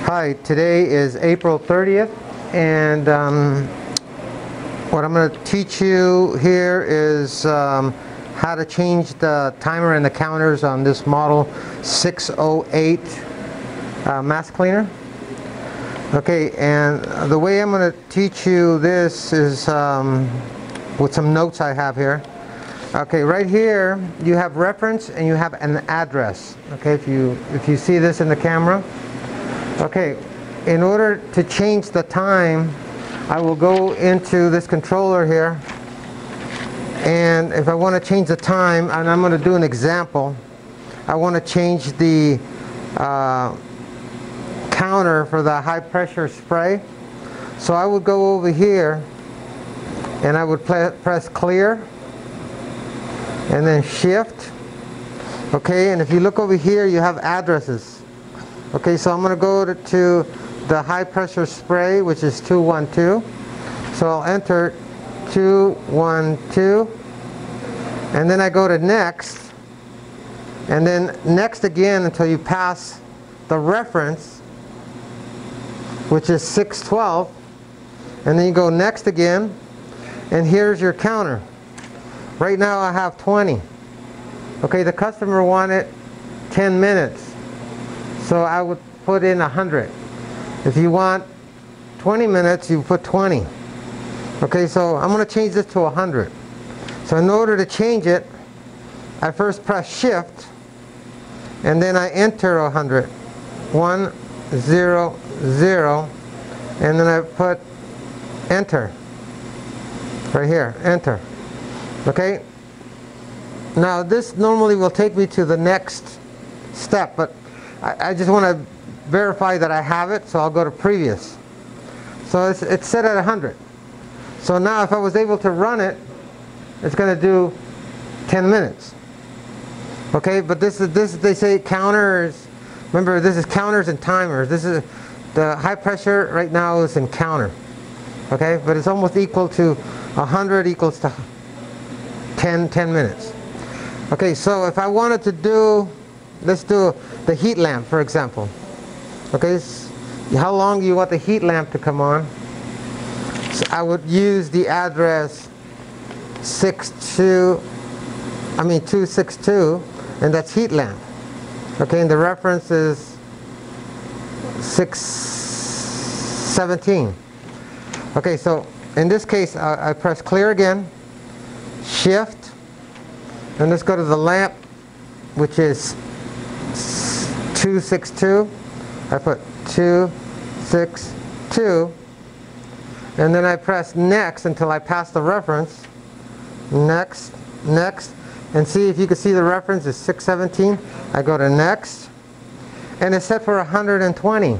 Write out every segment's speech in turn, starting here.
Hi, today is April 30th, and what I'm going to teach you here is how to change the timer and the counters on this model 608 mask cleaner. Okay, and the way I'm going to teach you this is with some notes I have here. Okay, right here you have reference and you have an address. Okay, if you see this in the camera. Okay, in order to change the time, I will go into this controller here, and if I want to change the time, and I'm going to do an example, I want to change the counter for the high pressure spray. So I would go over here and I would press clear and then shift. Okay, and if you look over here, you have addresses. Okay, so I'm going to go to the high pressure spray, which is 212. So I'll enter 212, and then I go to next, and then next again until you pass the reference, which is 612, and then you go next again, and here's your counter. Right now I have 20. Okay, the customer wanted 10 minutes. So I would put in 100. If you want 20 minutes, you put 20. Okay, so I'm going to change this to 100. So in order to change it, I first press shift and then I enter 100. 1, 0, 0, and then I put enter. Right here, enter. Okay? Now this normally will take me to the next step, but I just want to verify that I have it, so I'll go to previous. So it's set at 100. So now if I was able to run it, it's going to do 10 minutes. Okay, but this they say counters. Remember, this is counters and timers. This is the high pressure right now is in counter. Okay, but it's almost equal to 100 equals to 10 minutes. Okay, so if I wanted to do, let's do the heat lamp, for example. Okay, how long do you want the heat lamp to come on? So I would use the address 262, and that's heat lamp. Okay, and the reference is 617. Okay, so in this case, I press clear again, shift, and let's go to the lamp, which is 262. I put 262, and then I press next until I pass the reference. Next, next, and see if you can see the reference is 617. I go to next, and it's set for 120,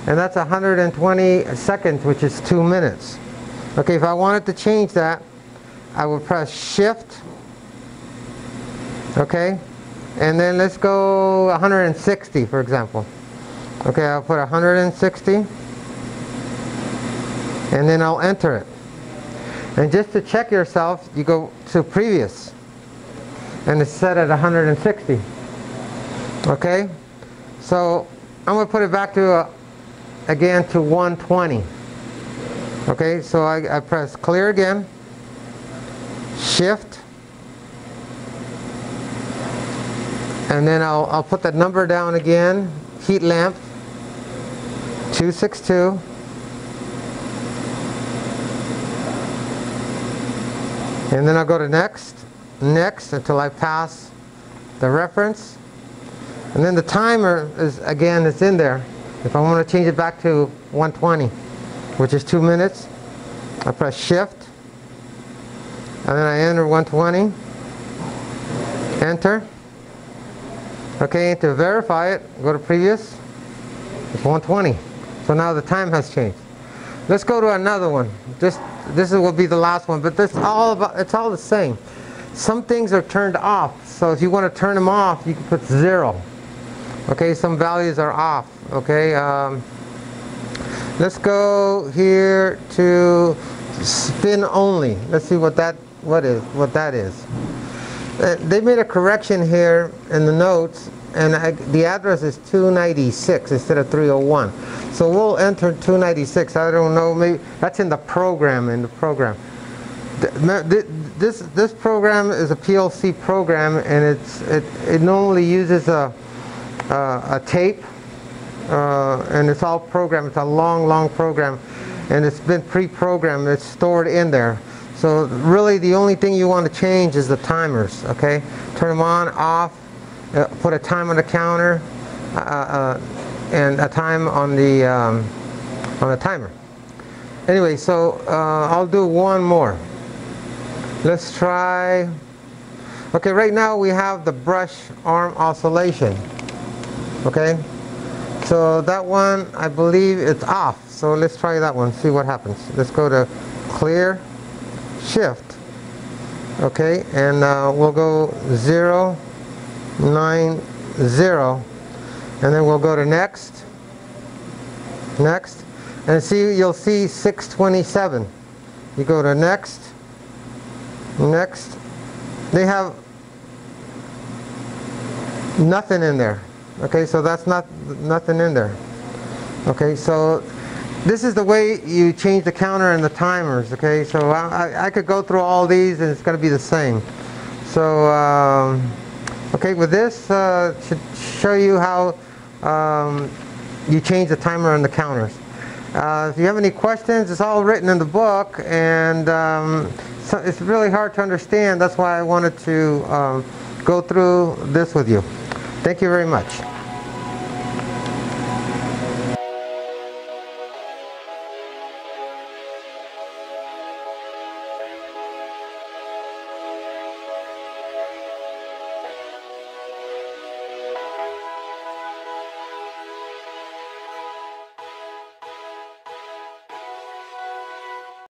and that's 120 seconds, which is 2 minutes. Okay, if I wanted to change that, I would press shift. Okay, and then let's go 160, for example. Okay, I'll put 160, and then I'll enter it. And just to check yourself, you go to previous, and it's set at 160. Okay, so I'm going to put it back to again to 120. Okay, so I press clear again, shift, and then I'll put the number down again, heat lamp 262, and then I'll go to next, next until I pass the reference, and then the timer is again, it's in there. If I want to change it back to 120, which is 2 minutes, I press shift, and then I enter 120, enter. Okay, to verify it, go to previous, it's 120. So now the time has changed. Let's go to another one. This will be the last one, but it's all the same. Some things are turned off, so if you want to turn them off, you can put 0. Okay, some values are off. Okay, let's go here to spin only. Let's see what that is. They made a correction here in the notes, the address is 296 instead of 301. So we'll enter 296. I don't know, maybe that's in the program. This program is a PLC program, and it normally uses a tape, and it's all programmed. It's a long program, and it's been pre-programmed. It's stored in there. So really, the only thing you want to change is the timers. Okay, turn them on, off, put a time on the counter, and a time on the timer. Anyway, so I'll do one more. Let's try. Okay, right now we have the brush arm oscillation. Okay, so that one, I believe it's off. So let's try that one, see what happens. Let's go to clear, shift. Okay, and we'll go 0, 9, 0, and then we'll go to next, and see, you'll see 627. You go to next. They have nothing in there. Okay, so that's nothing in there. Okay, so this is the way you change the counter and the timers. Okay, so I could go through all these and it's going to be the same. So okay, with this should show you how you change the timer and the counters. If you have any questions, it's all written in the book, and so it's really hard to understand. That's why I wanted to go through this with you. Thank you very much.